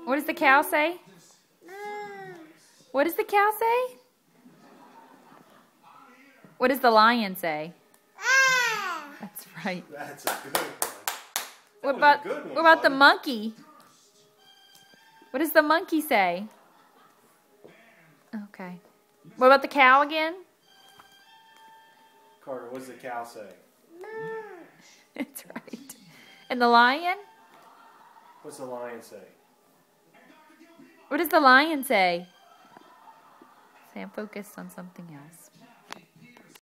What does the cow say? What does the cow say? What does the lion say? That's right. That's a good one. What about the monkey? What does the monkey say? Okay. What about the cow again? Carter, what does the cow say? That's right. And the lion? What's the lion say? What does the lion say? Say I'm focused on something else.